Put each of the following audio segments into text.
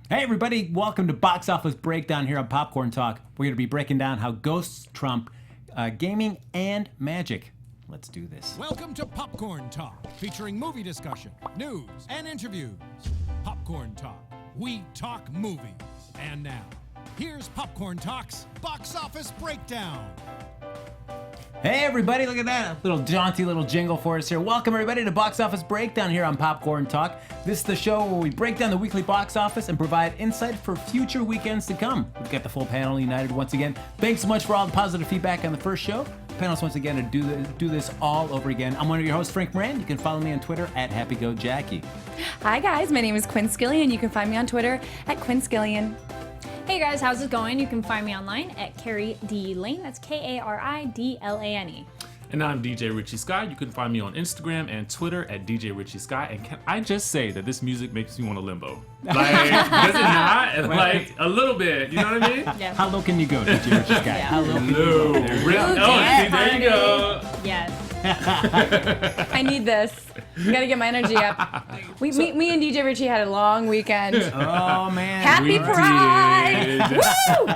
Hey everybody, welcome to Box Office Breakdown here on Popcorn Talk. We're going to be breaking down how ghosts trump gaming and magic. Let's do this. Welcome to Popcorn Talk, featuring movie discussion, news, and interviews. Popcorn Talk, we talk movies. And now, here's Popcorn Talk's Box Office Breakdown. Hey everybody, look at that. A little jaunty little jingle for us here. Welcome everybody to Box Office Breakdown here on Popcorn Talk. This is the show where we break down the weekly box office and provide insight for future weekends to come. We've got the full panel united once again. Thanks so much for all the positive feedback on the first show. Panelists once again to do this all over again. I'm one of your hosts, Frank Moran. You can follow me on Twitter at HappyGoJackie. Hi guys, my name is Quinn Scillian. You can find me on Twitter at Quinn Scillian. Hey guys, how's it going? You can find me online at Kari Lane. That's Karidlane. And I'm DJ Richie Skye. You can find me on Instagram and Twitter at DJ Richie Skye. And can I just say that this music makes me want to limbo? Like, does it not? Like, a little bit. You know what I mean? Yeah. How low can you go, DJ Richie Skye? How low can you Low. go? There you go. Yes. I need this. Gotta get my energy up. Me and DJ Richie had a long weekend. Oh man. Happy Pride! Woo!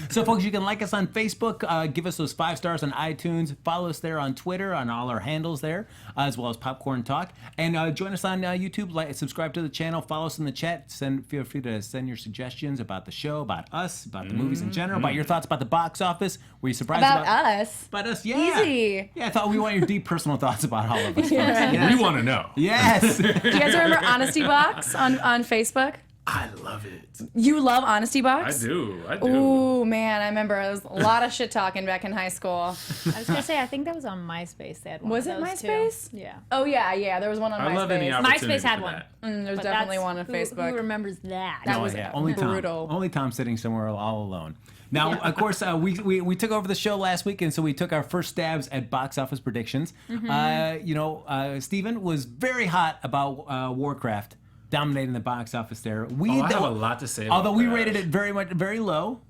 So, folks, you can like us on Facebook, give us those 5 stars on iTunes, follow us there on Twitter, on all our handles there, as well as Popcorn Talk, and join us on YouTube, subscribe to the channel, follow us in the chat, feel free to send your suggestions about the show, about us, about the movies in general, about your thoughts about the box office. Were you surprised About us. About us, yeah. Easy. Yeah, I thought we want your deep personal thoughts about all of us. Yeah. Yes. We want to know. Yes. Do you guys remember Honesty Box on Facebook? I love it. You love Honesty I Box? do. Ooh, man, I remember there was a lot of shit talking back in high school. I was going to say, I think that was on MySpace. They had one Was of it those MySpace? Too. Yeah. Oh, yeah, there was one on I MySpace. love any opportunity MySpace had for one. that. There's But definitely that's- one on Facebook. Who remembers that? That was Only Tom. brutal. Only Tom sitting somewhere all alone. Now, of course, we took over the show last week, and so we took our first stabs at box office predictions. Steven was very hot about Warcraft dominating the box office there. I have a lot to say about Although we that. rated it very low,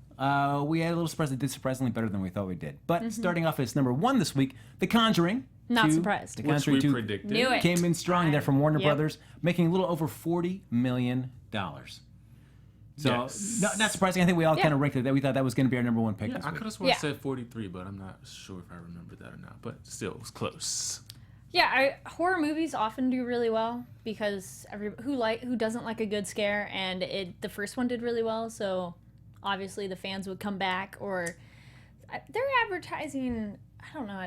we had a little surprise. It did surprisingly better than we thought we did. But starting off as number 1 this week, The Conjuring. Not 2, surprised. The Which Conjuring we 2 predicted. Knew it. came in strong there from Warner Yep. Brothers, making a little over $40 million. So, Yes. not surprising. I think we all Yeah. kind of ranked it that we thought that was going to be our number 1 pick Yeah, this I week. could have sworn Yeah. I said 43, but I'm not sure if I remember that or not. But still, it was close. Yeah, horror movies often do really well because who doesn't like a good scare, and the first one did really well, so obviously the fans would come back. Or they're advertising. I don't know.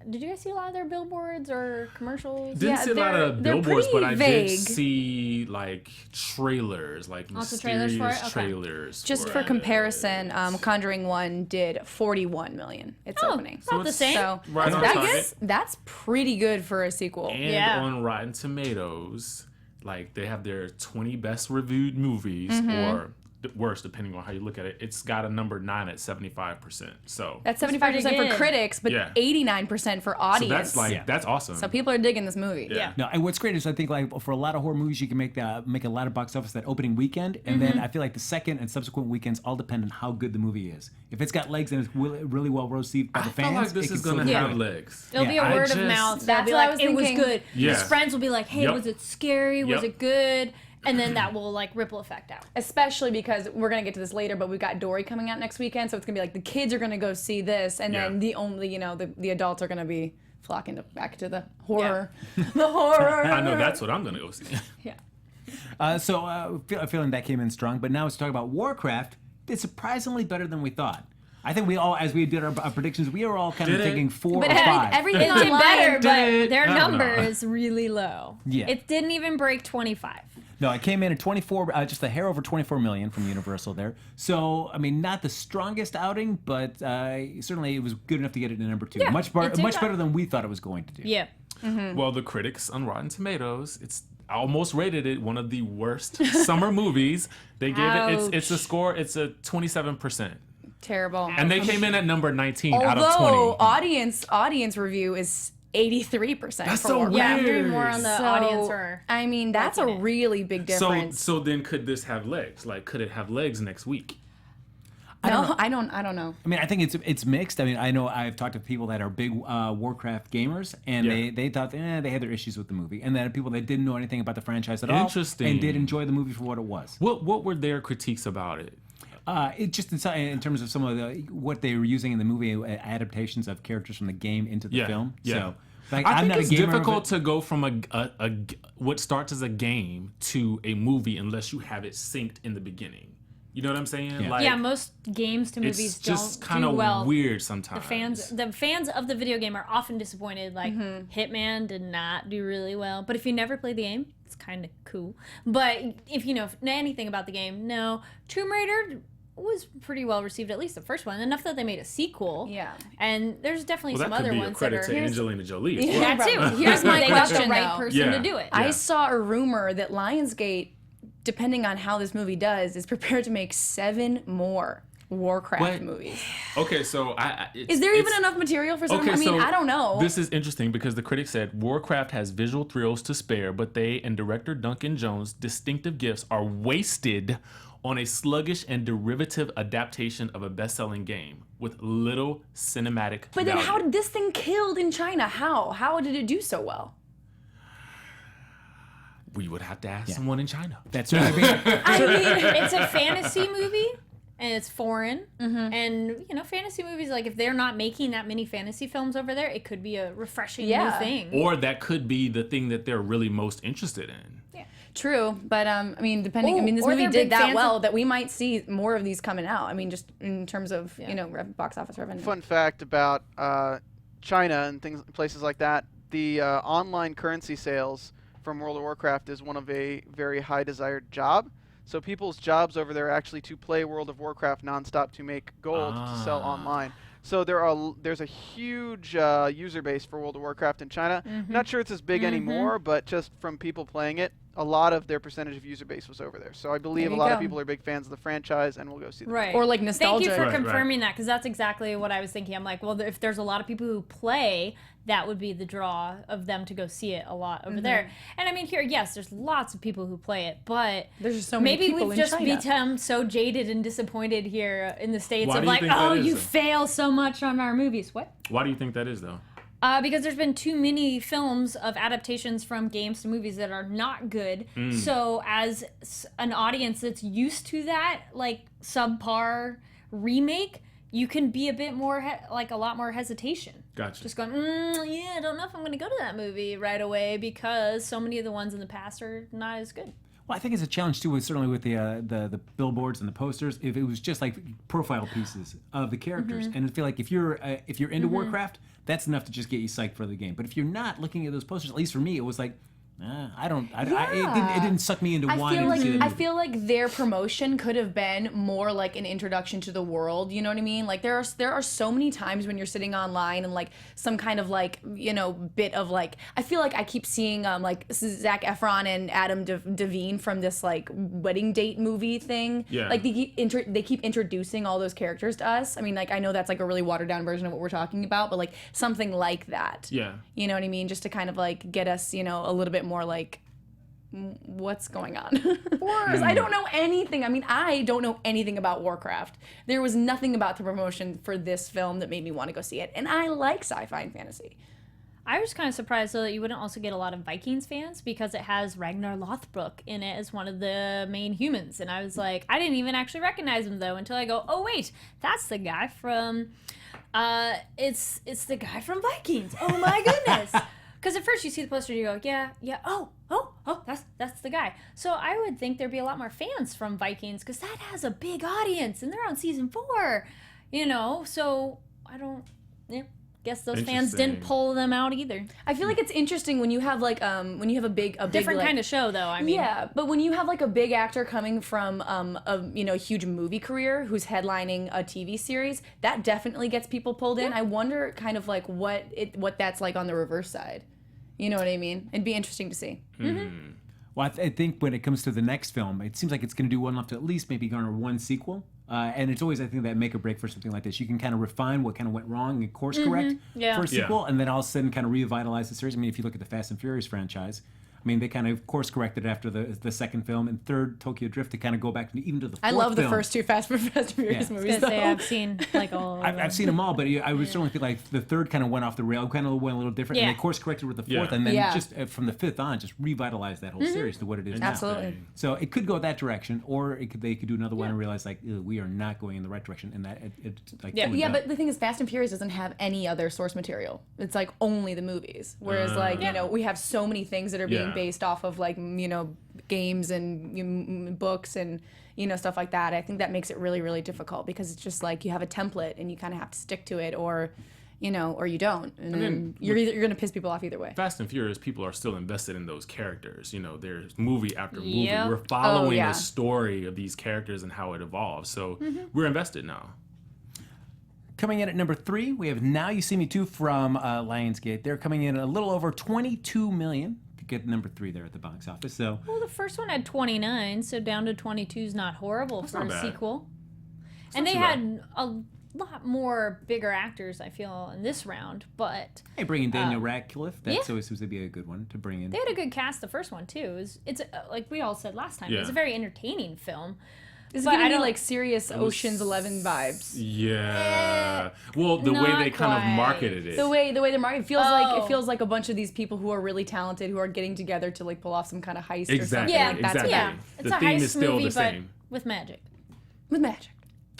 Did you guys see a lot of their billboards or commercials? Didn't see a lot of they're billboards, but I pretty did vague. see like trailers, like Also trailers mysterious for it? Okay. trailers. Just for comparison, Conjuring 1 did $41 million. Its opening. About the it's- same. So Right on target. that's pretty good for a sequel. And Yeah. on Rotten Tomatoes, like they have their 20 best reviewed movies, or worse, depending on how you look at it. It's got a number 9 at 75%. So That's 75% pretty for good. critics, but Yeah. 89% for audience. that's like Yeah. that's awesome. So people are digging this movie. Yeah. No, and what's great is I think like for a lot of horror movies, you can make a lot of box office that opening weekend, and then I feel like the second and subsequent weekends all depend on how good the movie is. If it's got legs and it's really well received by the I feel fans, like this it can is gonna still have do it. legs. It'll be Yeah, a I word just- of mouth. They'll That's be what I like, was it was thinking. good. Yeah. His friends will be like, hey, Yep. was it scary? Was Yep. it good? And then that will like ripple effect out. Especially because we're gonna get to this later, but we've got Dory coming out next weekend, so it's gonna be like the kids are gonna go see this, and then Yeah. the adults are gonna be flocking back to the horror, the horror. I know that's what I'm gonna go see. Yeah. Feeling that came in strong, but now let's talk about Warcraft. It's surprisingly better than we thought. I think we all, as we did our predictions, we were all kind of Did it? thinking 4 But or 5. everything It did online, better, but did- their I don't number know. is really low. Yeah. It didn't even break 25. No, it came in at 24, just a hair over 24 million from Universal there. So, I mean, not the strongest outing, but certainly it was good enough to get it in number 2. Yeah, much it did better than we thought it was going to do. Yeah. Well, the critics on Rotten Tomatoes, I almost rated it one of the worst summer movies. They gave it it's a score. It's a 27%. terrible. And they came in at number 19 out of 20. Although audience review is 83%. That's for so Warcraft. Yeah, weird. maybe more on the So, audience or. I mean, that's a liking it. really big difference. So then could this have legs? Like, could it have legs next week? I don't know. I mean, I think it's mixed. I mean, I know I've talked to people that are big Warcraft gamers, and they thought they had their issues with the movie, and then people that didn't know anything about the franchise at all, and did enjoy the movie for what it was. What were their critiques about it? It just in terms of some of what they were using in the movie adaptations of characters from the game into the film. Yeah. So, like, I I'm think not it's a gamer, difficult to go from a what starts as a game to a movie unless you have it synced in the beginning. You know what I'm saying? Yeah. Like, most games to movies it's just don't kind do of well. weird sometimes. The fans of the video game are often disappointed. Like Hitman did not do really well, but if you never play the game, it's kind of cool. But if you know anything about the game, no. Tomb Raider was pretty well received, at least the first one, enough that they made a sequel. Yeah. And there's definitely some that could other be ones a credit that are. to Angelina Jolie. As well. That too. Here's my They got got the the right right person to do it. I saw a rumor that Lionsgate, depending on how this movie does, is prepared to make 7 more Warcraft movies. Okay, so Is there even enough material for 7 more? I mean, I don't know. This is interesting because the critics said Warcraft has visual thrills to spare, but they and director Duncan Jones' distinctive gifts are wasted on a sluggish and derivative adaptation of a best-selling game with little cinematic But then value. how did this thing killed in China? How did it do so well? We would have to ask someone in China. That's what I mean. I mean, it's a fantasy movie and it's foreign. And, fantasy movies, like, if they're not making that many fantasy films over there, it could be a refreshing new thing. Or that could be the thing that they're really most interested in. True, but I mean, depending. I mean, this or movie they're did big that fans well of- that we might see more of these coming out. I mean, just in terms of box office revenue. Fun fact about China and places like that: the online currency sales from World of Warcraft is one of a very high desired job. So people's jobs over there are actually to play World of Warcraft nonstop to make gold to sell online. So there's a huge user base for World of Warcraft in China. Not sure it's as big anymore, but just from people playing it, a lot of their percentage of user base was over there. So I believe a lot of people are big fans of the franchise and will go see them. Right. Or like nostalgia. Thank you for Right, confirming that, because that's exactly what I was thinking. I'm like, well, if there's a lot of people who play, that would be the draw of them to go see it a lot over there. And I mean, here, yes, there's lots of people who play it, but There's just so many maybe people we've in just China. become so jaded and disappointed here in the States Why of do you like, think that oh, is, you though? fail so much on our movies. What? Why do you think that is, though? Because there's been too many films of adaptations from games to movies that are not good. So as an audience that's used to that, like, subpar remake, you can be a bit more, a lot more hesitation. Gotcha. Just going, I don't know if I'm going to go to that movie right away because so many of the ones in the past are not as good. Well, I think it's a challenge too, certainly with the billboards and the posters. If it was just like profile pieces of the characters, and I feel like if you're into Warcraft, that's enough to just get you psyched for the game. But if you're not looking at those posters, at least for me, it was like, it didn't suck me into wanting to see the movie. I feel like their promotion could have been more like an introduction to the world. You know what I mean? Like there are so many times when you're sitting online and like some kind of like bit of like I feel like I keep seeing like Zac Efron and Adam Devine from this like wedding date movie thing. Yeah. Like they keep introducing all those characters to us. I mean, like I know that's like a really watered down version of what we're talking about, but like something like that. Yeah. You know what I mean? Just to kind of like get us, a little bit more like, what's going on? Because I don't know anything. I mean, I don't know anything about Warcraft. There was nothing about the promotion for this film that made me want to go see it. And I like sci-fi and fantasy. I was kind of surprised, though, that you wouldn't also get a lot of Vikings fans because it has Ragnar Lothbrok in it as one of the main humans. And I was like, I didn't even actually recognize him, though, until I go, oh, wait, that's the guy from... it's the guy from Vikings. Oh, my goodness. Because at first you see the poster and you go, yeah, oh, that's the guy. So I would think there'd be a lot more fans from Vikings because that has a big audience and they're on season 4, so I don't, guess those fans didn't pull them out either. I feel like it's interesting when you have like when you have a big Different like, kind of show, though, I mean. Yeah, but when you have like a big actor coming from a huge movie career who's headlining a TV series, that definitely gets people pulled in. I wonder kind of like what that's like on the reverse side. You know what I mean? It'd be interesting to see. Well, I think when it comes to the next film, it seems like it's going to do well enough to at least maybe garner one sequel. And it's always, I think, that make or break for something like this. You can kind of refine what kind of went wrong and course correct for a sequel, and then all of a sudden kind of revitalize the series. I mean, if you look at the Fast and Furious franchise, I mean, they kind of course corrected after the second film, and third Tokyo Drift to kind of go back even to the fourth I love the film. first two Fast and Furious Yeah. movies. I was gonna say though. I've seen like all. Of them. I've seen them all, but I would certainly feel like the third kind of went off the rail, kind of went a little different, and Yeah. they course corrected with the fourth, Yeah. and then Yeah. just from the fifth on, just revitalized that whole series to what it is now. Absolutely. So it could go that direction, or they could do another one and realize like we are not going in the right direction, and that it's like Yeah. totally Yeah, done. but the thing is, Fast and Furious doesn't have any other source material. It's like only the movies. Whereas, like, you know, we have so many things that are being Yeah. based off of, like, you know, games and books and, you know, stuff like that. I think that makes it really, really difficult because it's just like you have a template and you kind of have to stick to it, or, you know, or you don't. And then you're going to piss people off either way. Fast and Furious, people are still invested in those characters. You know, there's movie after movie. Yep. We're following yeah. the story of these characters and how it evolves. So we're invested now. Coming in at number 3, we have Now You See Me Too from Lionsgate. They're coming in a little over $22 million to get number 3 there at the box office. So Well, the first one had 29, so down to 22 is not horrible for not a bad. sequel. And not they too had a lot more bigger actors, I feel, in this round, but hey, bringing Daniel Radcliffe, that's yeah. always seems to be a good one to bring in. they had a good cast the first one too. It's like we all said last time, it's Yeah. a very entertaining film. This is But going I to be don't- like serious Ocean's 11 vibes. Yeah. Well, the way not they kind of quite. marketed it. The way they're marketing, it Oh. feels like a bunch of these people who are really talented who are getting together to like pull off some kind of heist or Exactly. something. Yeah, Like, that's exactly. what Yeah, that- it's The a theme heist is still movie, the but same. with magic. with magic.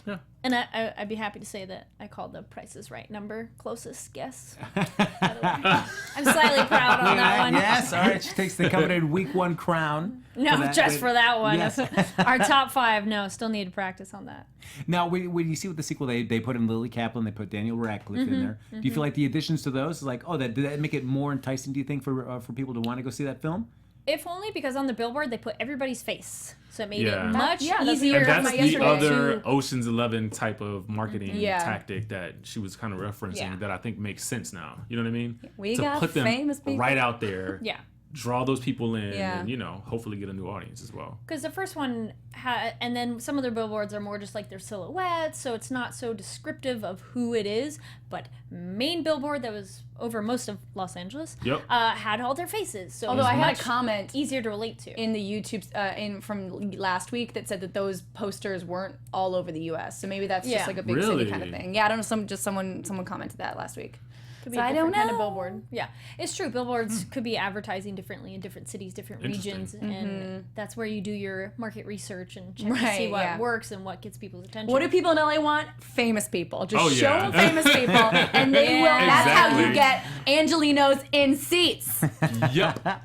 Yeah. And I'd be happy to say that I called the Price is Right number closest guess. By the way. I'm slightly proud on that one. Yes, all right. She takes the coveted week 1 crown. No, just for that one. Yes. Our top 5, no, still need to practice on that. Now, when you see with the sequel, they put in Lily Kaplan, they put Daniel Radcliffe in there. Do you feel like the additions to those, like, did that make it more enticing, do you think, for people to want to go see that film? If only because on the billboard they put everybody's face, so it made Yeah. it much Yeah, that's easier. And Here's that's my the yesterday. other to- Ocean's 11 type of marketing Yeah. tactic that she was kind of referencing Yeah. that I think makes sense now. You know what I mean? We to got put them famous people. right out there, Yeah. draw those people in, Yeah. and, you know, hopefully get a new audience as well. Because the first one had, and then some of their billboards are more just like their silhouettes, so it's not so descriptive of who it is. But main billboard that was over most of Los Angeles Yep. had all their faces. So Although it was I had a much comment easier to relate to. in the YouTube from last week that said that those posters weren't all over the U.S. So maybe that's Yeah. just like a big Really? city kind of thing. Yeah, I don't know. Someone commented that last week. Could be So a I different don't kind of know. billboard. Yeah, it's true. Billboards could be advertising differently in different cities, different regions, and that's where you do your market research and check to see Right, what yeah. works and what gets people's attention. What do people in LA want? Famous people. Just Oh, show yeah. them famous people, and they will. Yeah. That's how you Exactly. get Angelinos in seats. Yep.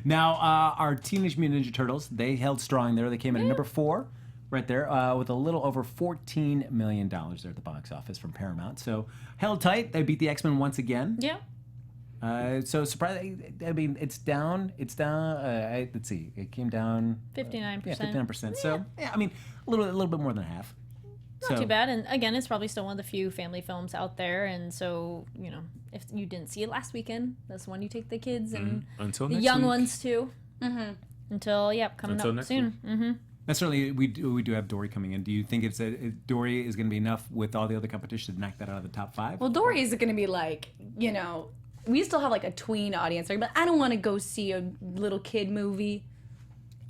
Now, our Teenage Mutant Ninja Turtles, they held strong there. They came in at number 4, right there, with a little over $14 million there at the box office from Paramount. So held tight. They beat the X-Men once again. Yeah, So surprising. I mean, it's down. Let's see. It came down 59%. Yeah, 59%. So yeah, I mean, a little bit more than half. Not too bad. And again, it's probably still one of the few family films out there. And so, you know, if you didn't see it last weekend, that's the one you take the kids and Until the next young week. ones too. Until coming Until up next soon. week. Now, certainly, we do have Dory coming in. Do you think Dory is going to be enough with all the other competition to knock that out of the top 5? Well, Dory is going to be like, you know, we still have like a tween audience, right? But I don't want to go see a little kid movie.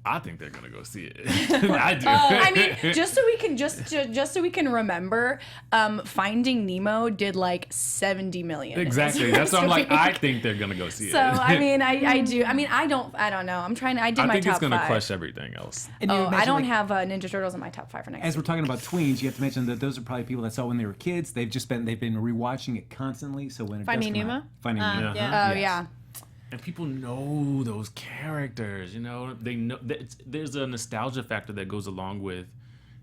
I think they're gonna go see it. I do. I mean, just so we can remember, Finding Nemo did like 70 million. Exactly. That's what I'm like. I think they're gonna go see it. So I mean, I do. I mean, I don't know. I'm trying. I did I my think top it's gonna 5. crush everything else. And you Oh, I mentioned, don't like, have Ninja Turtles in my top 5 for next. As we're talking about tweens, you have to mention that those are probably people that saw it when they were kids. They've been rewatching it constantly. So when it Finding does come Nemo? out, Finding Nemo. Yeah. Oh Yes. yeah. And people know those characters, you know. They know there's a nostalgia factor that goes along with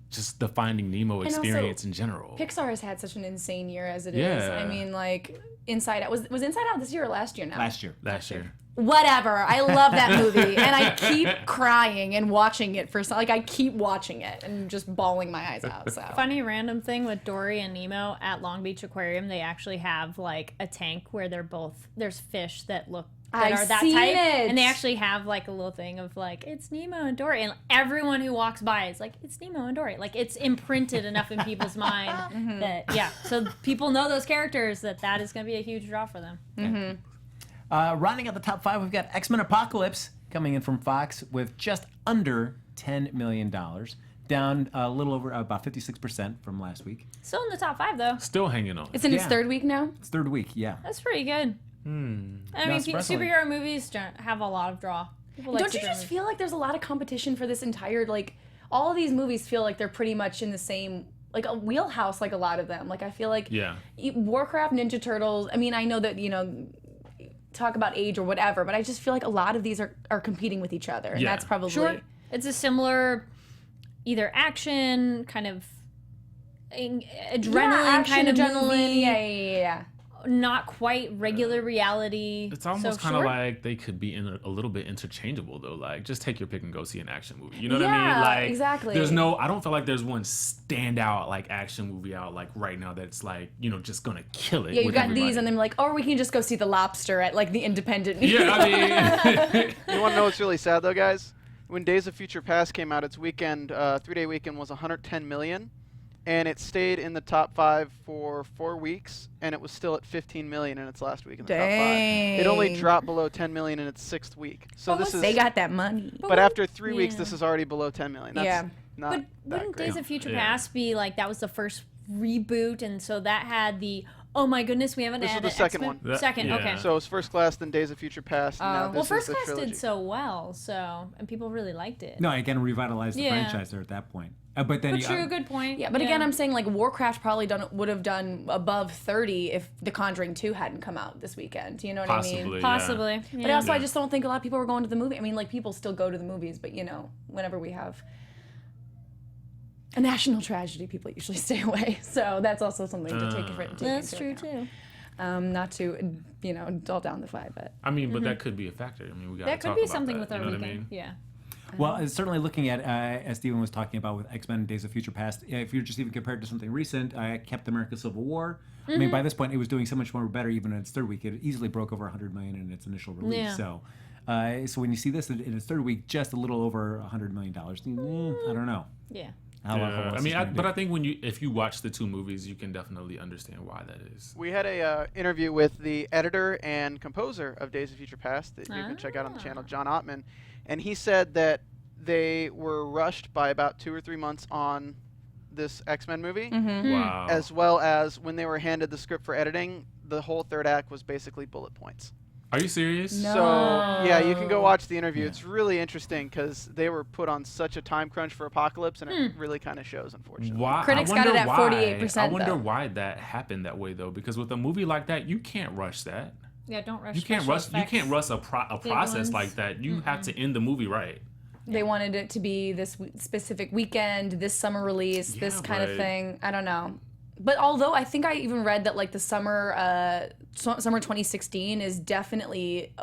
just the Finding Nemo also, experience in general. Pixar has had such an insane year as it is. Yeah. I mean, like Inside Out was Inside Out this year or last year now? Last year. Last year. Whatever. I love that movie, and I keep crying and watching it I keep watching it and just bawling my eyes out. So Funny random thing with Dory and Nemo at Long Beach Aquarium, they actually have like a tank where there's fish that I've are that seen type, it. and they actually have like a little thing of like it's Nemo and Dory, and everyone who walks by is like it's Nemo and Dory. Like it's imprinted enough in people's mind that so people know those characters that is going to be a huge draw for them. Rounding out the top 5, we've got X-Men Apocalypse coming in from Fox with just under $10 million, down a little over about 56% from last week. Still in the top 5 though. Still hanging on. It's in its third week now. It's third week, yeah. That's pretty good. I mean, superhero movies don't have a lot of draw. People Don't you just feel like there's a lot of competition for this entire, like, all of these movies feel like they're pretty much in the same, like, a wheelhouse, like a lot of them. Like, I feel like Warcraft, Ninja Turtles, I mean, I know that, talk about age or whatever, but I just feel like a lot of these are competing with each other, and that's probably... Sure. It's a similar either action, kind of adrenaline kind of movie. Yeah. Not quite regular reality. It's almost kind of like they could be a little bit interchangeable though. Like, just take your pick and go see an action movie. You know what I mean? Like, exactly. I don't feel like there's one standout like action movie out like right now that's like, just gonna kill it. Yeah, you got everybody. these, and then like, or we can just go see The Lobster at like the independent. Yeah, I mean, You want to know what's really sad though, guys? When Days of Future Past came out, its weekend, 3-day weekend was 110 million. And it stayed in the top 5 for 4 weeks, and it was still at 15 million in its last week in the top 5. It only dropped below 10 million in its 6th week. So They got that money. But after 3 weeks, this is already below 10 million. That's not But wouldn't great. Days of Future Past be like that was the first reboot, and so that had the oh my goodness, we haven't This had was the an second X-Men? one. Second, okay. So it was First Class, then Days of Future Past, and now this Well, is First the Class trilogy. did so well, and people really liked it. No, again, revitalized the franchise there at that point. But then Good point. Yeah, but again, I'm saying like Warcraft probably would have done above 30 if The Conjuring 2 hadn't come out this weekend. You know what I mean? Possibly. Yeah. But also, I just don't think a lot of people were going to the movie. I mean, like, people still go to the movies, but whenever we have a national tragedy, people usually stay away. So that's also something to take That's into true account. too. Not to dull down the vibe, but I mean, but that could be a factor. I mean, we got to That talk could be about something that, with our you know what weekend. I mean? Yeah. Well, it's certainly looking at, as Steven was talking about with X-Men Days of Future Past, if you're just even compared to something recent, Captain America Civil War, I mean, by this point, it was doing so much more better even in its third week. It easily broke over 100 million in its initial release. Yeah. So when you see this in its third week, just a little over $100 million, I don't know. Yeah. I mean, I think if you watch the two movies, you can definitely understand why that is. We had a interview with the editor and composer of Days of Future Past that you can check out on the channel, John Ottman, and he said that they were rushed by about 2 or 3 months on this X-Men movie, Wow. as well as when they were handed the script for editing, the whole third act was basically bullet points. Are you serious? No. So, yeah, you can go watch the interview. It's really interesting because they were put on such a time crunch for Apocalypse, and it really kind of shows, unfortunately. Why? Critics I got wonder it at why. 48%, I wonder though. why that happened that way, though, because with a movie like that, you can't rush that. Yeah, don't rush. You can't special rush. You effects. can't rush a process ones. like that. You have to end the movie right. They wanted it to be this specific weekend, this summer release, this kind of but- thing. I don't know. But although I think I even read that like the summer 2016 is definitely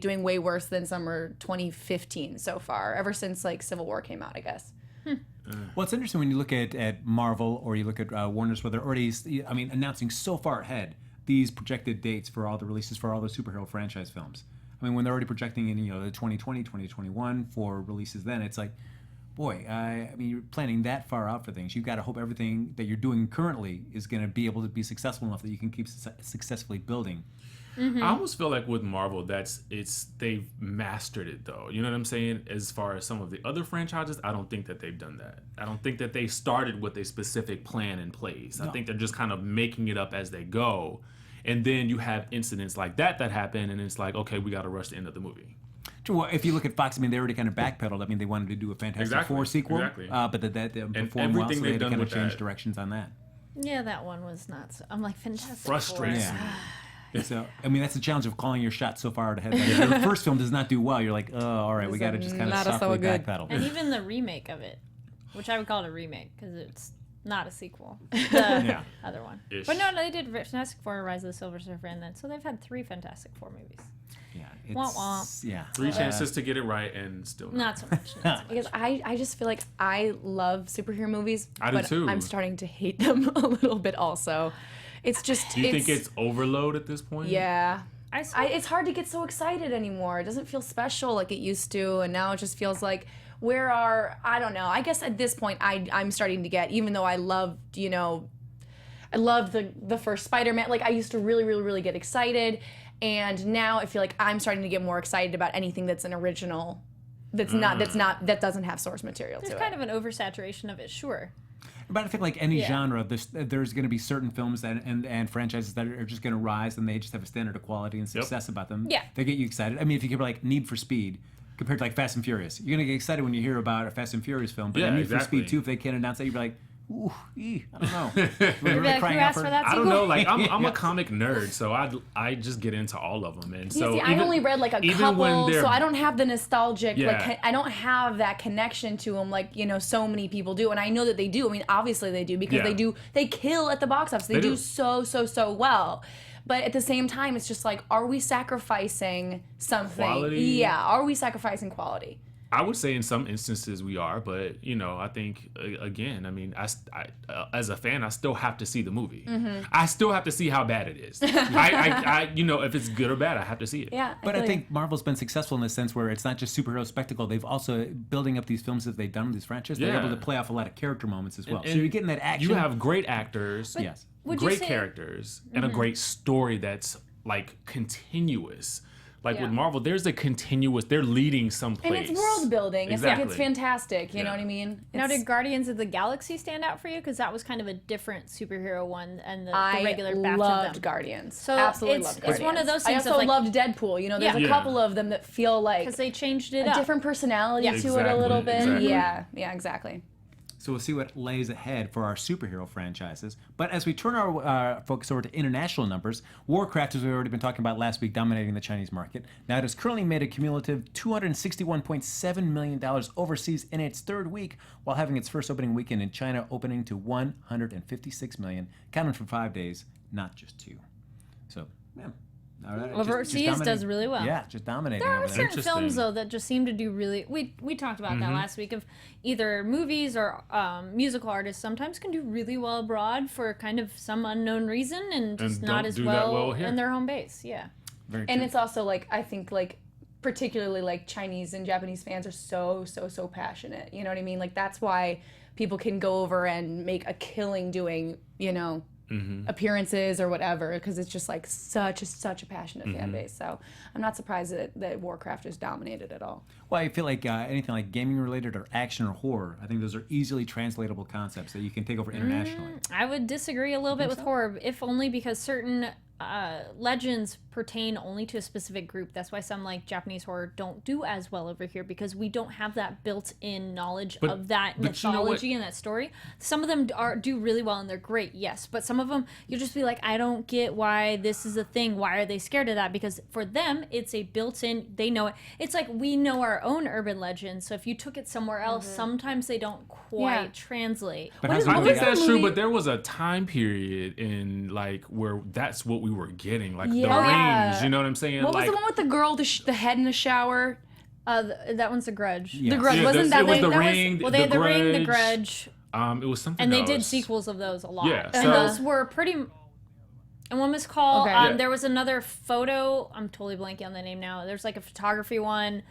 doing way worse than summer 2015 so far, ever since like Civil War came out, I guess. Well, it's interesting when you look at Marvel or you look at Warner's, where they're already, announcing so far ahead these projected dates for all the releases for all the superhero franchise films. I mean, when they're already projecting in, the 2020, 2021 for releases then, it's like, boy, you're planning that far out for things. You've got to hope everything that you're doing currently is going to be able to be successful enough that you can keep successfully building. I almost feel like with Marvel, they've mastered it though. You know what I'm saying? As far as some of the other franchises, I don't think that they've done that. I don't think that they started with a specific plan in place. I think they're just kind of making it up as they go. And then you have incidents like that happen, and it's like, okay, we got to rush the end of the movie. Well, if you look at Fox, they already kind of backpedaled. They wanted to do a Fantastic Four sequel, exactly. but that performed well, so they had to kind of change directions on that. Yeah, that one was not. I'm like Fantastic Frustrating. Four. Yeah. So, that's the challenge of calling your shot so far ahead. Like, if your first film does not do well, you're like, oh, all right, we got to just kind of not softly so good. backpedal. And even the remake of it, which I would call it a remake because it's not a sequel. The other one. Ish. But no, they did Fantastic Four, Rise of the Silver Surfer, and then so they've had 3 Fantastic Four movies. Yeah, Womp womp. Yeah. 3 chances to get it right, and still Not so much. Not so much. Because I just feel like I love superhero movies, I do but too. I'm starting to hate them a little bit also. It's just... Do you think it's overload at this point? Yeah. I It's hard to get so excited anymore. It doesn't feel special like it used to, and now it just feels like I don't know. I guess at this point I'm starting to get, even though I loved, I loved the first Spider-Man. Like I used to really, really, really get excited, And now I feel like I'm starting to get more excited about anything that's an original, that doesn't have source material There's to kind it. of an oversaturation of it, sure. But I think like any Yeah. genre, there's going to be certain films and franchises that are just going to rise, and they just have a standard of quality and success about them. Yeah. They get you excited. I mean, if you compare like Need for Speed compared to like Fast and Furious, you're going to get excited when you hear about a Fast and Furious film. But Yeah, Need for exactly. Speed 2, if they can't announce that, you'd be like, ooh, I don't know. You'd be like, who asked for that I sequel? don't know. Like I'm a comic nerd, so I just get into all of them, and so See, I only read like a couple, so I don't have the nostalgic, like I don't have that connection to them like, so many people do. And I know that they do. I mean, obviously they do, because they kill at the box office. They do so well. But at the same time, it's just like, are we sacrificing something? Quality? Yeah, are we sacrificing quality? I would say in some instances we are, but I think again, I mean, I as a fan, I still have to see the movie. Mm-hmm. I still have to see how bad it is. I if it's good or bad, I have to see it. Yeah. But I think Marvel's been successful in the sense where it's not just superhero spectacle. They've also, building up these films that they've done with these franchises, they're Yeah. able to play off a lot of character moments as well. And So you're getting that action. You have great actors, Yes. Would you great say- characters, and a great story that's like continuous. Like Yeah. with Marvel, there's a continuous. They're leading someplace. And it's world building. It's like, Exactly. it's fantastic. You know Yeah. what I mean? Now, It's- did Guardians of the Galaxy stand out for you? Because that was kind of a different superhero one, and the regular I batch loved of them. Guardians. So absolutely it's- loved it's Guardians. one of those I things also of, like- loved Deadpool. There's a Yeah. couple of them that feel like Because they changed it a up. different personality Yeah. to it a little bit. Exactly. Yeah, exactly. So we'll see what lays ahead for our superhero franchises. But as we turn our focus over to international numbers, Warcraft, as we've already been talking about last week, dominating the Chinese market. Now it has currently made a cumulative $261.7 million overseas in its third week, while having its first opening weekend in China opening to $156 million, counting for 5 days, not just 2. So, yeah. All right, Overseas dominating- does really well. Yeah, just dominating There over are there. certain Interesting. films though that just seem to do really. We talked about that last week of either movies or musical artists sometimes can do really well abroad for kind of some unknown reason and just And not don't as do that well, well here. in their home base. Yeah. Very And true. it's also like, I think like particularly like Chinese and Japanese fans are so passionate. You know what I mean? Like that's why people can go over and make a killing doing, appearances or whatever, because it's just like such a passionate fan base. So I'm not surprised that Warcraft is dominated at all. Well, I feel like anything like gaming related or action or horror, I think those are easily translatable concepts that you can take over internationally. I would disagree a little bit with horror, if only because certain legends pertain only to a specific group. That's why some like Japanese horror don't do as well over here, because we don't have that built-in knowledge of that but you know what? mythology and that story. Some of them do really well and they're great, yes, but some of them you'll just be like, I don't get why this is a thing. Why are they scared of that? Because for them it's a built-in, they know it. It's like we know our own urban legends, so if you took it somewhere else, sometimes they don't quite translate. But What how's is- it I what going think was out? that's the true, movie- but there was a time period in like where that's what we were getting, like Yeah. the Yeah. rings. You know what I'm saying? What was like, the one with the girl, the head in the shower? That one's The Grudge. Yes. The Grudge, Yeah, wasn't that it was one? the that ring. Well, they had The Ring, The Grudge. Grudge, It was something and they else. did sequels of those a lot. Yeah, And so- those were pretty. And one was called. Okay. Yeah. There was another photo. I'm totally blanking on the name now. There's like a photography one.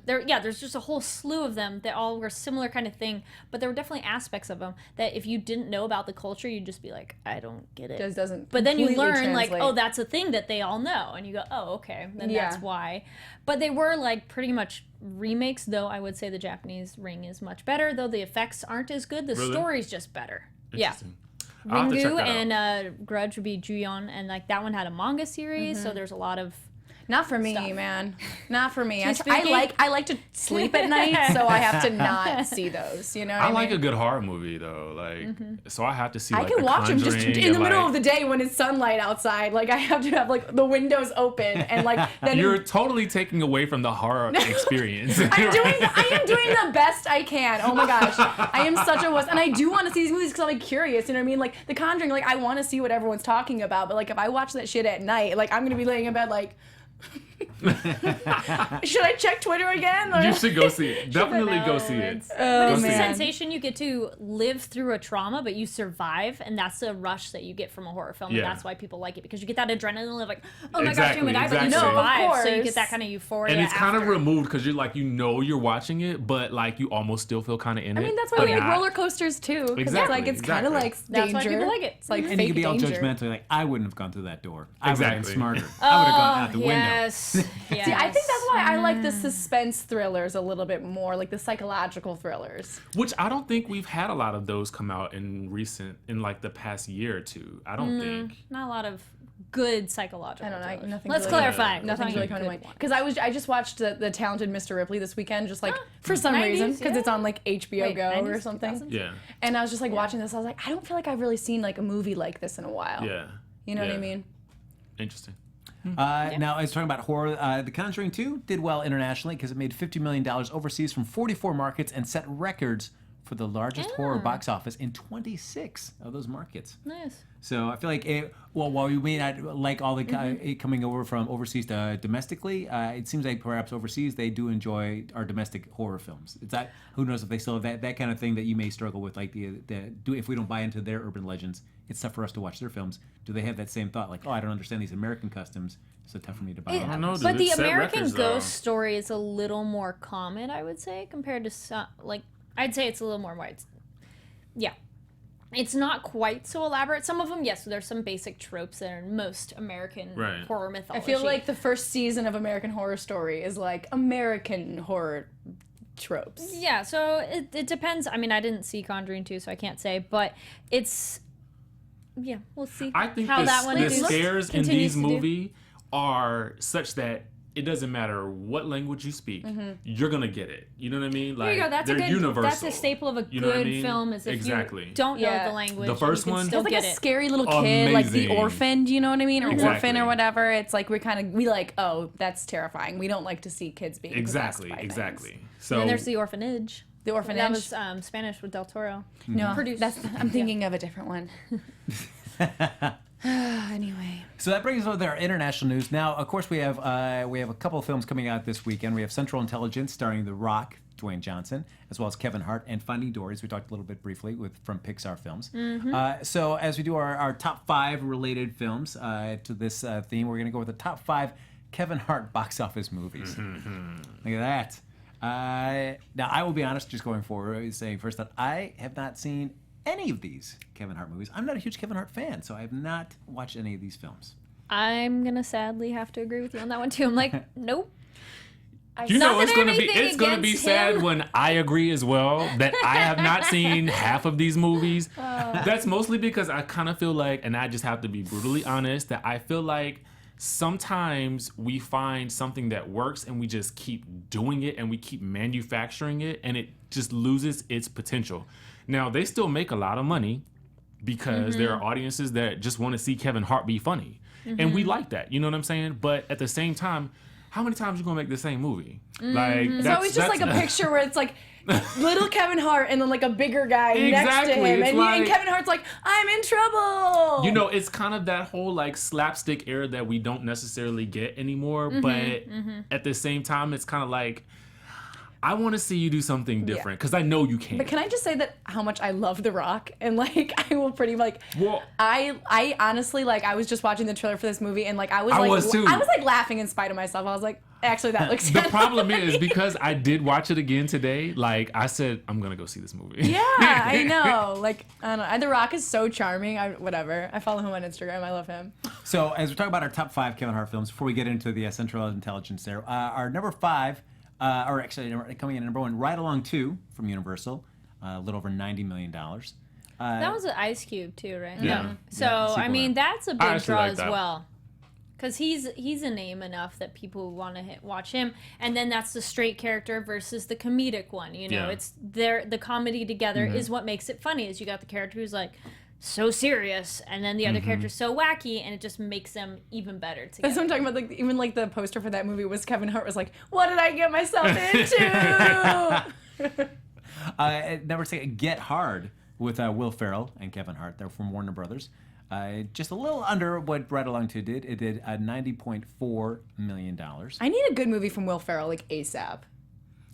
There's just a whole slew of them that all were similar kind of thing. But there were definitely aspects of them that if you didn't know about the culture, you'd just be like, I don't get it. Just doesn't. But then you completely learn like, translate. oh, that's a thing that they all know, and you go, oh, okay, then that's Yeah. why. But they were like pretty much remakes, though. I would say the Japanese Ring is much better, though the effects aren't as good. The Really? story's just better. Yeah. Interesting. I'll have to check Ringu that out. and Grudge would be Juyeon, and like that one had a manga series, so there's a lot of. Not for me, stuff. man. Not for me. Too I spooky? like to sleep at night, so I have to not see those. You know what I I mean? like a good horror movie though, like so I have to see. I Like, can The watch them just Conjuring in the and, middle like, of the day when it's sunlight outside. Like I have to have like the windows open and like then You're totally taking away from the horror experience. I am doing the best I can. Oh my gosh, I am such a wuss, and I do want to see these movies because I'm like curious. You know what I mean? Like The Conjuring. Like I want to see what everyone's talking about, but like if I watch that shit at night, like I'm gonna be laying in bed like. Should I check Twitter again? Or? You should go see it. Definitely go see it. But it's the man. sensation you get to live through a trauma, but you survive, and that's the rush that you get from a horror film, and Yeah. that's why people like it, because you get that adrenaline of like, oh my gosh, Exactly, you're gonna die, but you exactly. survive, No, of so you course. get that kind of euphoria. And it's kind of after. removed because you're like, you're watching it, but like you almost still feel kind of in it. I mean, that's why but we like not. roller coasters too. Because Exactly, it's kind of exactly. like That's danger. why people like it. It's like And you fake can be all danger. judgmental, like, I wouldn't have gone through that door. I would have been Exactly. smarter. I would have gone out the window. Yes. yes. See, I think that's why I like the suspense thrillers a little bit more, like the psychological thrillers. Which I don't think we've had a lot of those come out in like the past year or two. I don't think. Not a lot of good psychological. I don't know. thrillers. Nothing. Let's really, clarify. Nothing's really coming to mind. Because I just watched the Talented Mr. Ripley this weekend, just like for some 90s, reason, because yeah. it's on like HBO Wait, Go 90s, or something. 2000s? Yeah. And I was just like watching this. I was like, I don't feel like I've really seen like a movie like this in a while. Yeah. You know what I Yeah. mean? Interesting. Now, I was talking about horror. The Conjuring 2 did well internationally because it made $50 million overseas from 44 markets and set records for the largest horror box office in 26 of those markets. Nice. So I feel like, while we may not like all the it coming over from overseas to domestically, it seems like perhaps overseas they do enjoy our domestic horror films. It's that, who knows if they still have that kind of thing that you may struggle with, like if we don't buy into their urban legends, it's tough for us to watch their films. Do they have that same thought, like, oh, I don't understand these American customs, so tough for me to buy them? I don't know, But dude. the It set American records, ghost though. story is a little more common, I would say, compared to some, like, I'd say it's a little more wide. Yeah. It's not quite so elaborate. Some of them, yes, there's some basic tropes that are in most American Right. horror I mythology. feel like the first season of American Horror Story is like American horror tropes. Yeah, so it depends. I mean, I didn't see Conjuring 2, so I can't say, but it's, yeah, we'll see I think how that one the is- scares in continues these to do. movies are such that it doesn't matter what language you speak, you're gonna get it. You know what I mean? Like, There you go. That's a they're good. universal. That's a staple of a You know what I good mean? film. Is if Exactly. you don't know Yeah. the language, The first you can one- still It's like get a it. scary little kid, like the Amazing. orphan, you know what I mean? Or Exactly. orphan or whatever. It's like we like, oh, that's terrifying. We don't like to see kids being Exactly, possessed by exactly. things. So And then there's The Orphanage. The orphanage. That was Spanish with Del Toro. no, produced. I'm thinking of a different one. Anyway. So that brings us with our international news. Now, of course, we have a couple of films coming out this weekend. We have Central Intelligence starring The Rock, Dwayne Johnson, as well as Kevin Hart, and Finding Dory, as we talked a little bit briefly from Pixar films. So as we do our top 5 related films to this theme, we're going to go with the top 5 Kevin Hart box office movies. Look at that. Now, I will be honest, just going forward, saying first that I have not seen any of these Kevin Hart movies. I'm not a huge Kevin Hart fan, so I have not watched any of these films. I'm gonna sadly have to agree with you on that one too. I'm like, nope. you Not know that it's gonna be anything against sad him. when I agree as well that I have not seen half of these movies. That's mostly because I kind of feel like, and I just have to be brutally honest, that I feel like sometimes we find something that works and we just keep doing it and we keep manufacturing it and it just loses its potential. Now, they still make a lot of money because there are audiences that just want to see Kevin Hart be funny. And we like that, you know what I'm saying? But at the same time, how many times you gonna make the same movie? Like, It's always just like a picture where it's like little Kevin Hart and then like a bigger guy next to Exactly, him. it's And, like- and Kevin Hart's like, I'm in trouble. You know, it's kind of that whole like slapstick era that we don't necessarily get anymore. But at the same time, it's kind of like, I want to see you do something different because I know you can. But can I just say that how much I love The Rock and like I will pretty like Well- I honestly like I was just watching the trailer for this movie and like I was like laughing in spite of myself. I was like, actually that looks The kinda problem is funny. because I did watch it again today. Like I said, I'm gonna go see this movie. Yeah, I know. Like I don't know. The Rock is so charming. Whatever. I follow him on Instagram. I love him. So as we talk about our top 5 Kevin Hart films, before we get into the Central Intelligence there, our number 5, or actually coming in at number 1, Ride Along 2 from Universal, a little over $90 million. That was an Ice Cube too, right? Yeah. So Yeah, I sequel mean, there. that's a I big actually draw like as that. well, because he's a name enough that people want to watch him. And then that's the straight character versus the comedic one. You know, Yeah. it's the comedy together is what makes it funny. Is you got the character who's like so serious, and then the other character's so wacky, and it just makes them even better That's together. what I'm talking about. Like even like the poster for that movie was Kevin Hart was like, "What did I get myself into?" At number 6, Get Hard with Will Ferrell and Kevin Hart. They're from Warner Brothers. Just a little under what Ride Along 2 did. It did $90.4 million. I need a good movie from Will Ferrell, like ASAP.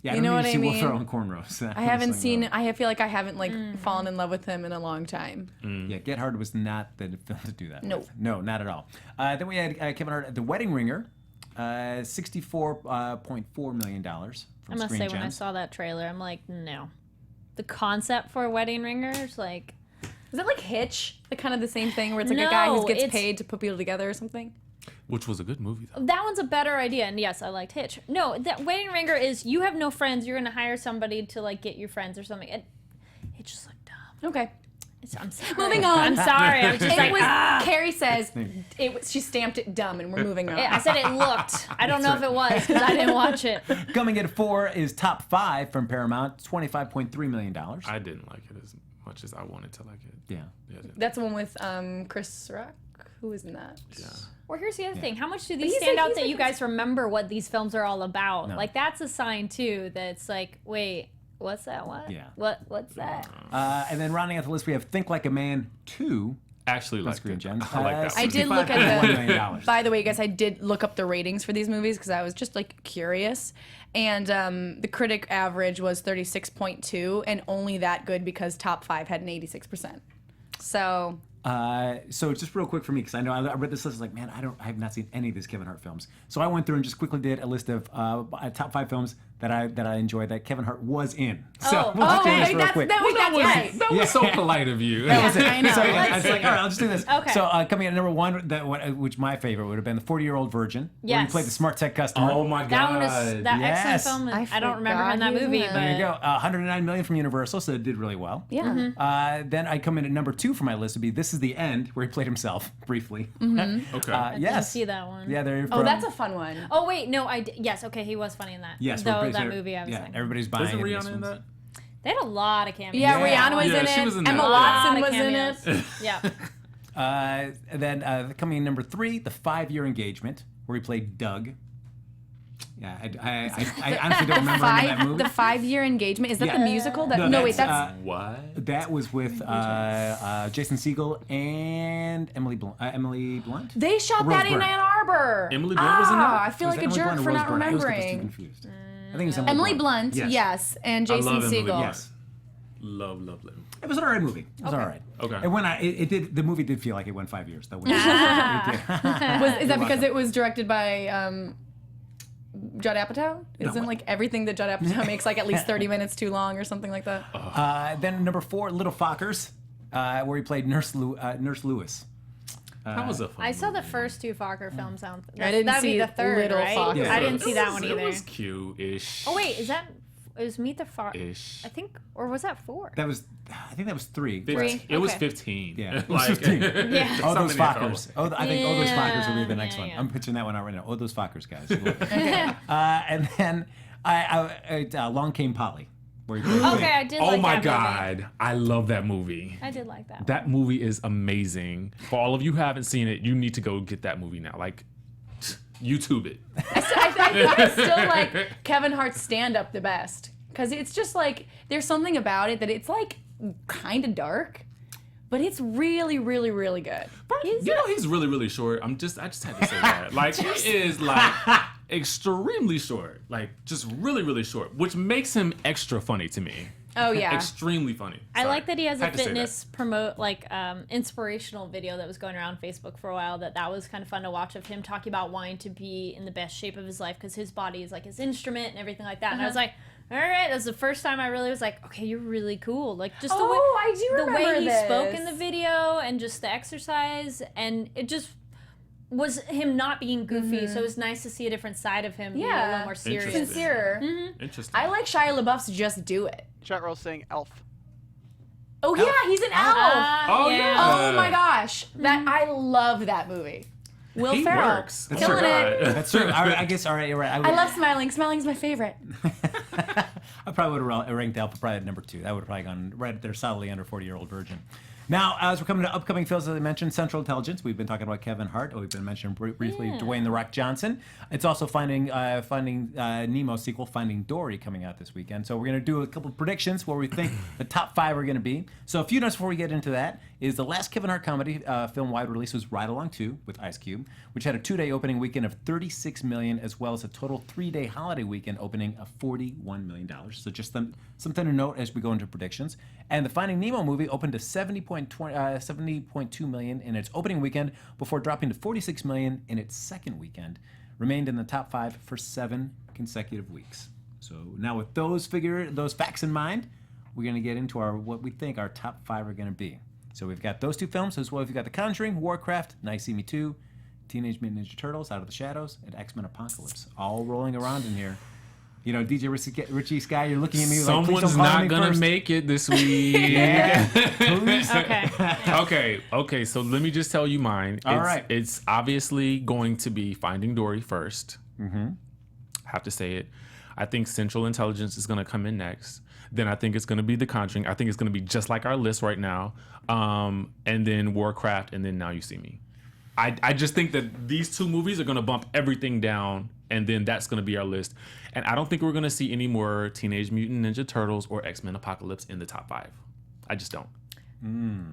Yeah, You know what I Will mean? Ferrell and cornrows. I haven't seen. I feel like I haven't fallen in love with him in a long time. Yeah, Get Hard was not the film to do that. No. with. No, not at all. Then we had Kevin Hart at The Wedding Ringer, $64.4 million from I must Screen say, when I Gems. saw that trailer, I'm like, no. The concept for Wedding Ringer is like, Is it like Hitch? Like kind of the same thing where it's like a guy who No, gets it's- paid to put people together or something? Which was a good movie, though. that one's a better idea. And yes, I liked Hitch. No, that Wedding Ringer is you have no friends. You're going to hire somebody to like get your friends or something. It just looked dumb. Okay. I'm sorry. Moving on. I'm sorry. I was just like, Carrie says she stamped it dumb, and we're moving on. I said it looked. I don't know if it was because I didn't watch it. Coming at 4 is Top 5 from Paramount, $25.3 million. I didn't like it as much as I wanted to like it. Yeah. Yeah, I didn't. That's the one with Chris Rock. Who was in that? Yeah. Well, here's the other thing. How much do these he's stand like- out he's that like you guys remember what these films are all about? No. Like, that's a sign, too, that it's like, wait, what's that one? Yeah. What's that? And then rounding out the list, we have Think Like a Man 2 Actually, from like Screen it. Gems. I like that. I one. did look at $65.1 the. million. By the way, guys, I did look up the ratings for these movies because I was just like curious, and the critic average was 36.2, and only that good because Top 5 had an 86%. So So just real quick for me, because I know I read this list, I was like, man, I have not seen any of these Kevin Hart films. So I went through and just quickly did a list of top 5 films that I enjoyed that Kevin Hart was in. So we'll just do this real quick. that's right. That was so polite of you. That was it. I know. So Let's I was like, all right, I'll just do this. Okay. So coming at number 1, which my favorite would have been The 40-Year-Old Virgin, where he Yes. played the smart tech customer. Oh my That god. one is that Yes. excellent film. I I don't remember him in that forgot he was movie, in but that. There you go. 109 million from Universal, so it did really well. Yeah. Then I come in at number 2 for my list would be This Is the End, where he played himself briefly. Okay. I didn't Yes. see that one. Yeah, they're Oh, from- that's a fun one. Oh wait, no, yes, okay, he was funny in that. Yes, though we're that basically- movie I was yeah, like, everybody's buying Wasn't it. Rihanna This in one's- that? they had a lot of cameos. Yeah, Yeah. Rihanna was Yeah, in she it. was in Emma that. Watson Lot of was in it. cameos. Yeah. And then coming in number 3, The 5-Year Engagement, where he played Doug. Yeah, I honestly don't remember him in that movie. The 5-year engagement. Is that Yeah. the musical? That, No, no, wait, that's, that's. What? That was with Jason Segel and Emily Blunt. They shot Rose that in Byrne. Ann Arbor. Emily Blunt was in that? I feel Was like it a Emily jerk Blunt or for Rose not Byrne? I always get those two remembering. confused. I think it was Emily Blunt, yes, and I Jason love Emily Segel. Blunt. Yes. Love it. It was an alright movie. It was alright. Okay. And when it did, the movie did feel like it went 5 years. That was, it did. Is that because welcome. it was directed by Judd Apatow? Isn't like everything that Judd Apatow makes like at least 30 minutes too long or something like that? Then number 4, Little Fockers, where he played Nurse Lewis. That was a fun I saw the movie. first 2 Fokker films. I didn't That'd see be the third, Little right? Fokker. Yeah. I didn't see that It one was- either. It was cute-ish. Oh wait, it was Meet the Fokker? Ish. I think, or was that 4? I think that was 3. Three. It was Okay. 15. Yeah, it was Like, 15. Yeah. Oh, those something that Fockers. Oh, I think those Fockers will be the Yeah, next yeah, one. yeah. I'm pitching that one out right now. Oh, those Fockers, guys. And then Along Came Polly. Where he played Okay, I did Oh like my that movie. god. I love that movie. I did like that. That movie is amazing. For all of you who haven't seen it, you need to go get that movie now. Like, YouTube it. I still like Kevin Hart's stand-up the best because it's just like there's something about it that it's like kind of dark, but it's really, really, really good. You know he's really, really short. I just had to say that. Like he is like extremely short. Like just really, really short, which makes him extra funny to me. Oh yeah. Extremely funny. I Sorry. like that he has a Had to say that. fitness inspirational video that was going around Facebook for a while. That was kind of fun to watch of him talking about wanting to be in the best shape of his life because his body is like his instrument and everything like that. And I was like, all right, that's the first time I really was like, okay, you're really cool. Like just the way I do the remember way he this. spoke in the video and just the exercise, and it just was him not being goofy. So it was nice to see a different side of him being a Yeah. little more serious. Interesting. Sincere. Interesting. I like Shia LaBeouf's Just Do It. Chat roll saying Elf. Oh yeah, he's an elf. Oh, yeah. Oh my gosh, that I love that movie. Will He Ferrell, works. That's killing true. it. That's true. I guess, all right, you're right. I love smiling. Smiling's my favorite. I probably would have ranked Alpha probably at number 2. That would have probably gone right there solidly under 40-Year-Old Virgin. Now, as we're coming to upcoming films, as I mentioned, Central Intelligence. We've been talking about Kevin Hart. We've been mentioning briefly Dwayne The Rock Johnson. It's also Finding Nemo sequel, Finding Dory, coming out this weekend. So we're going to do a couple of predictions where we think the top 5 are going to be. So a few notes before we get into that is the last Kevin Hart comedy film wide release was Ride Along 2 with Ice Cube, which had a 2-day opening weekend of $36 million, as well as a total 3-day holiday weekend opening of $41 million. So just something to note as we go into predictions. And the Finding Nemo movie opened to $70.2 million in its opening weekend before dropping to $46 million in its second weekend. Remained in the top 5 for 7 consecutive weeks. So now with those facts in mind, we're going to get into what we think our top 5 are going to be. So we've got those 2 films, as well as we've got The Conjuring, Warcraft, Now You See Me 2, Teenage Mutant Ninja Turtles, Out of the Shadows, and X-Men Apocalypse, all rolling around in here. You know, DJ Richie Skye, you're looking at me like, please don't call me Someone's not gonna make it this week. Yeah. Okay. So let me just tell you mine. All right. It's obviously going to be Finding Dory first. Have to say it. I think Central Intelligence is gonna come in next. Then I think it's gonna be The Conjuring. I think it's gonna be just like our list right now. And then Warcraft, and then Now You See Me. I just think that these 2 movies are gonna bump everything down, and then that's gonna be our list. And I don't think we're gonna see any more Teenage Mutant Ninja Turtles or X-Men Apocalypse in the top 5. I just don't.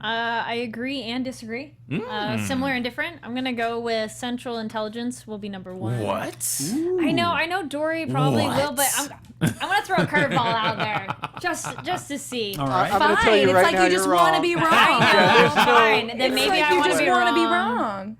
I agree and disagree. Similar and different. I'm gonna go with Central Intelligence will be number 1. What? I know Dory probably will, but I'm gonna throw a curveball out there just to see. All right. I'm going to tell you It's right like now you just you're want to wrong. be wrong. Fine. Then It's maybe like I you want just to be want to be wrong. wrong.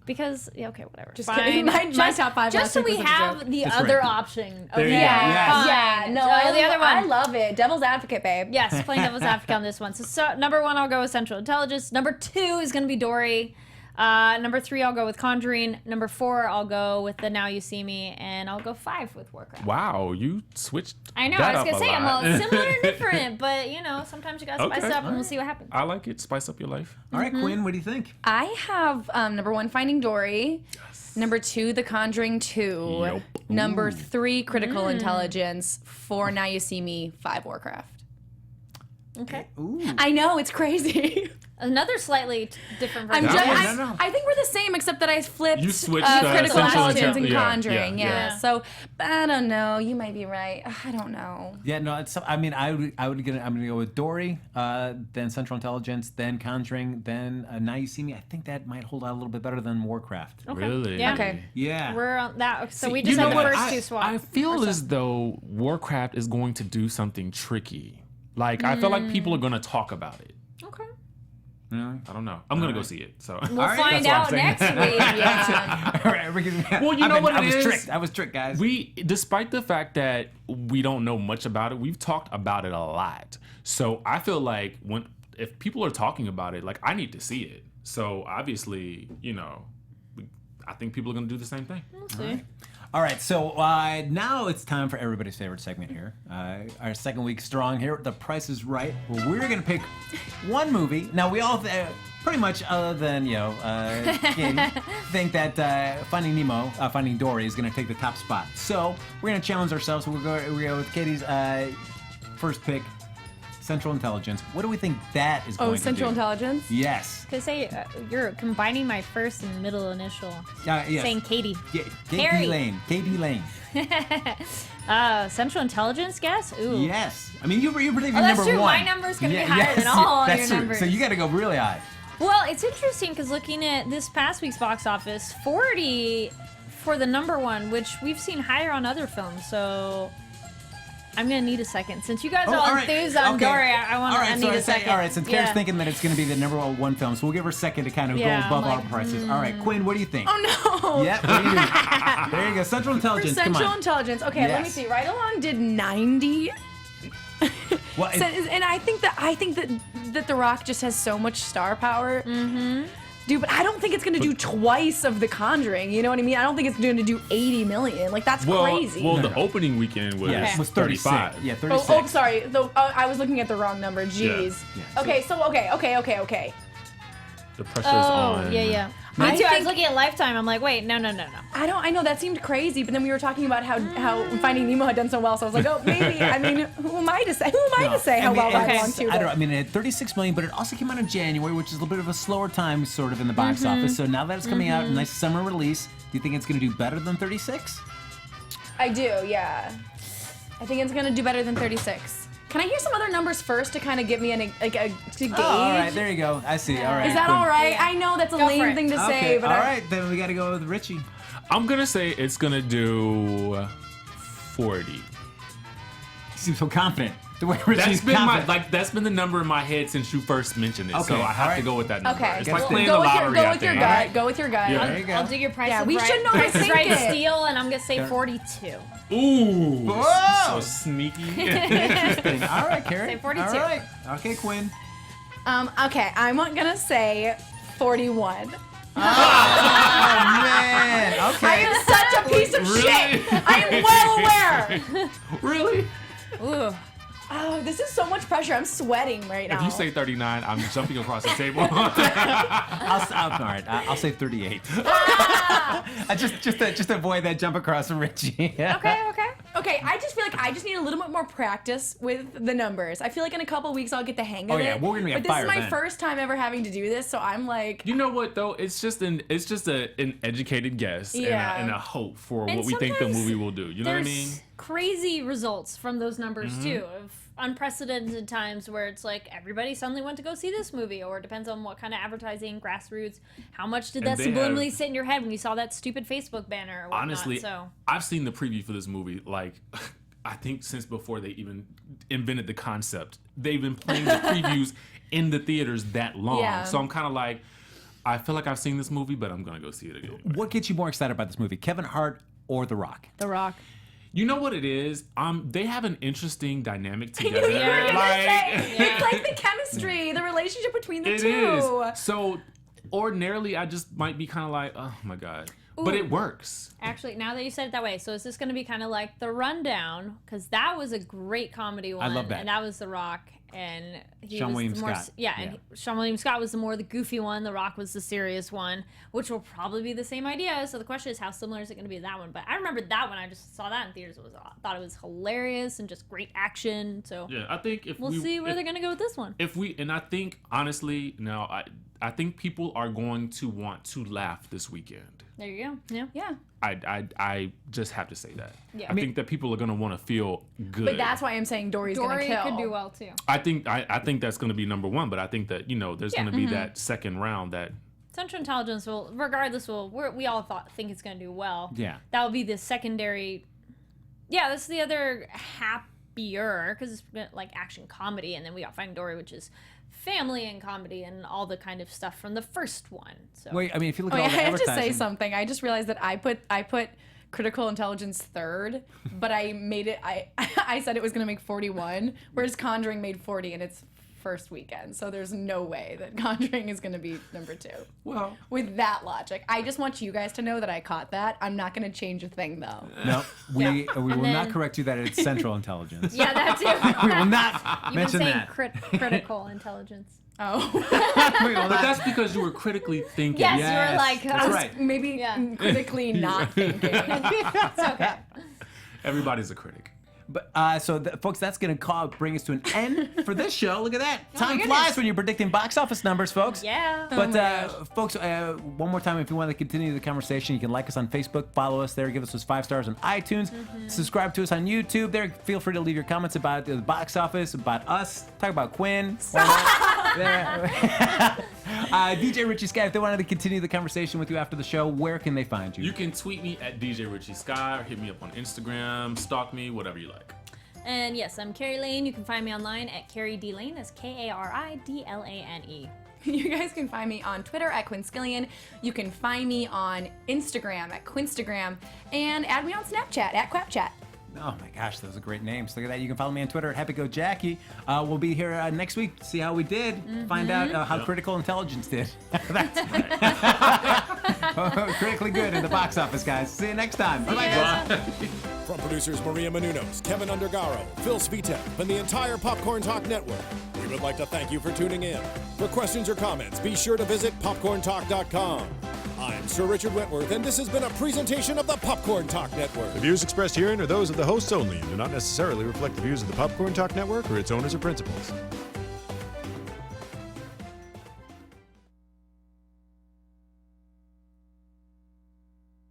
Because okay, whatever. Just Fine. kidding. My top 5 Just last so week we was a have joke. the That's other right. option. There you go. Okay, Yes. Yeah, fine. no, So the other one. I love it. Devil's advocate, babe. Yes, playing devil's advocate on this one. So number 1, I'll go with Central Intelligence. Number 2 is going to be Dory. Number 3, I'll go with Conjuring. Number 4, I'll go with the Now You See Me, and I'll go 5 with Warcraft. Wow, you switched. I know. that I was gonna up say a I'm lot. all similar and different, but sometimes you gotta spice Okay. it up, and we'll see what happens. I like it. Spice up your life. All right, Quinn, what do you think? I have number 1, Finding Dory. Number 2, The Conjuring 2. Yep. Number 3, Critical Intelligence. 4, Now You See Me. 5, Warcraft. Okay. Ooh. I know, it's crazy. Another slightly different version. No. I think we're the same, except that I flipped You switched, Critical Central Intelligence and Intel- Conjuring. yeah. Yeah. So, but I don't know. You might be right. I don't know. Yeah, no, I'm gonna go with Dory, then Central Intelligence, then Conjuring, then Now You See Me. I think that might hold out a little bit better than Warcraft. Really? Yeah. Okay. Yeah. We're on that. So we You just know had the what? first 2 swaps. I feel as though Warcraft is going to do something tricky. Like, I feel like people are going to talk about it. Okay. I don't know. I'm going to go see it. So. We'll right, find that's what I'm out saying. next week. Yeah. All right, Well, you know what I it was is? tricked. I was tricked, guys. Despite the fact that we don't know much about it, we've talked about it a lot. So I feel like if people are talking about it, like, I need to see it. So obviously, I think people are going to do the same thing. We'll see. All right, so now it's time for everybody's favorite segment here. Our second week strong here. The Price is Right. Well, we're going to pick one movie. Now, we all pretty much, other than, Katie, think that Finding Dory is going to take the top spot. So we're going to challenge ourselves. We'll go with Katie's first pick, Central Intelligence. What do we think that is going to do? Central Intelligence? Yes. Cause say you're combining my first and middle initial, Yes. saying Katie. Katie Lane. Central Intelligence, guess? Ooh. Yes. I mean, you predicted Oh, that's number true. 1. My number's gonna be higher than all that's your true. numbers. So you got to go really high. Well, it's interesting because looking at this past week's box office, 40 for the number 1, which we've seen higher on other films. So I'm gonna need a second. Since you guys are all enthused on Dory, I need a second. All right, since Kara's thinking that it's going to be the number 1 film, so we'll give her a second to kind of go above our prices. All right, Quinn, what do you think? Oh, no. Yep, what do you do? There you go, Central Intelligence, come Central on. Intelligence. Okay, let me Yes. see. Ride Along did 90. Well, And I think that The Rock just has so much star power. Mm-hmm. Dude, but I don't think it's gonna do twice of The Conjuring. You know what I mean? I don't think it's gonna do 80 million. Like, that's crazy. Well, the opening weekend was, was 36. 35. Yeah, 36. Oh, sorry. I was looking at the wrong number. Jeez. Yeah. Okay, so okay. The pressure's on. Me too. I was think- looking at Lifetime. I'm like, wait, no. I know that seemed crazy, but then we were talking about how Finding Nemo had done so well, so I was like, oh, maybe. I mean, who am I to say? How well that belonged to? I don't know. I mean, it had 36 million, but it also came out in January, which is a little bit of a slower time, sort of, in the box office. So now that it's coming out, a nice summer release, do you think it's going to do better than 36? I do, yeah. I think it's gonna do better than 36. Can I hear some other numbers first to kind of give me to gauge? Oh, all right, there you go. I see. All right. Is that Quinn. all right? Yeah. I know that's a Go for lame it. thing to say, Okay, but all right, then we got to go with Richie. I'm gonna say it's gonna do 40. You seem so confident. The way Richie's That's been the number in my head since you first mentioned it. Okay, so I have all to right. go with that number. Okay, It's Well, like playing go the with lottery. your, I go with your think. gut. Go with your gut. Yeah. There you go. I'll do your price. Yeah, of we right, should know to Price is think Right it. Steal, and I'm gonna say 42. Ooh, Whoa! so sneaky. Interesting. All right, Kari. Say 42. All right. Okay, Quinn. Okay, I'm gonna say 41. Oh, man. I Okay. am such a piece of Really? shit. I am well aware. Really? Ooh. Oh, this is so much pressure. I'm sweating right now. If you say 39, I'm jumping across the table. All right. I'll say 38. just to avoid that jump across from Richie. Okay, I just feel like I just need a little bit more practice with the numbers. I feel like in a couple weeks I'll get the hang of Oh, yeah, it. we're gonna be on but this fire is my then. first time ever having to do this, so I'm like, You know what though? It's just an educated guess Yeah. and a hope for And what we think the sometimes movie will do. You know what I There's mean? crazy results from those numbers too, of unprecedented times where it's like everybody suddenly went to go see this movie, or it depends on what kind of advertising, grassroots, how much did And that they subliminally have- sit in your head when you saw that stupid Facebook banner or whatnot. Honestly, So I've seen the preview for this movie like I think since before they even invented the concept. They've been playing the previews in the theaters that long. Yeah. So I'm kind of like, I feel like I've seen this movie, but I'm gonna go see it again. What gets you more excited about this movie, Kevin Hart or The Rock? The Rock. You know what it is? They have an interesting dynamic together. you were gonna say, Yeah. it's like the chemistry, the relationship between the It two. is. So ordinarily, I just might be kind of like, oh my god, but it works. Actually, now that you said it that way, so is this going to be kind of like The Rundown? Because that was a great comedy one. love that. And that was The Rock. And he Sean was William the more, Scott. Yeah, and Sean William Scott was the more the goofy one. The Rock was the serious one, which will probably be the same idea. So the question is, how similar is it going to be to that one? But I remember that one. I just saw that in theaters. Thought it was hilarious and just great action. So Yeah, I think if we'll see where they're going to go with this one. and I think honestly, now I think people are going to want to laugh this weekend. There you go. Yeah. Yeah. I just have to say that. Yeah. I think that people are going to want to feel good. But that's why I'm saying Dory's gonna Dory kill. could do well too. I think that's going to be number one. But I think that there's Yeah. going to be that second round that. Central Intelligence will, regardless, we all think it's going to do well. Yeah. That will be the secondary. Yeah, that's the other happier, because it's like action comedy, and then we got Finding Dory, which is family and comedy and all the kind of stuff from the first one. So Wait, I mean, if you look Oh, at yeah, all the I have to say advertising, something. I just realized that I put critical intelligence third, but I made it. I said it was gonna make 41, whereas Conjuring made 40 in its first weekend. So there's no way that Conjuring is gonna be number 2. Well, With that logic, I just want you guys to know that I caught that. I'm not gonna change a thing though. no, we will not then- correct you that it's Central Intelligence. yeah, that too. We will not You've been mention saying that. critical intelligence. Oh, We will but not. that's because you were critically thinking. Yes, you Yes, were like, that's I was- right. maybe Yeah. critically not thinking. It's okay. Everybody's a critic. But folks, that's gonna bring us to an end for this show. Look at that. Time goodness. flies when you're predicting box office numbers, folks. Yeah. But my gosh. folks, one more time, if you want to continue the conversation, you can like us on Facebook, follow us there, give us those 5 stars on iTunes, subscribe to us on YouTube. There, feel free to leave your comments about the box office, about us, talk about Quinn. DJ Richie Skye, if they wanted to continue the conversation with you after the show, where can they find you? You can tweet me at DJ Richie Skye or hit me up on Instagram, stalk me, whatever you like. And yes, I'm Kari Lane. You can find me online at Kari D Lane. That's KARIDLANE. You guys can find me on Twitter at Quinn Scillian. You can find me on Instagram at Quinstagram, and add me on Snapchat at QuapChat. Oh my gosh, those are great names. Look at that. You can follow me on Twitter at HappyGoJackie. We'll be here next week to see how we did. Find out how critical intelligence did. Critically good in the box office, guys. See you next time. Bye-bye. From producers Maria Menounos, Kevin Undergaro, Phil Svitek, and the entire Popcorn Talk Network, we would like to thank you for tuning in. For questions or comments, be sure to visit popcorntalk.com. I'm Sir Richard Wentworth, and this has been a presentation of the Popcorn Talk Network. The views expressed herein are those of the hosts only and do not necessarily reflect the views of the Popcorn Talk Network or its owners or principals.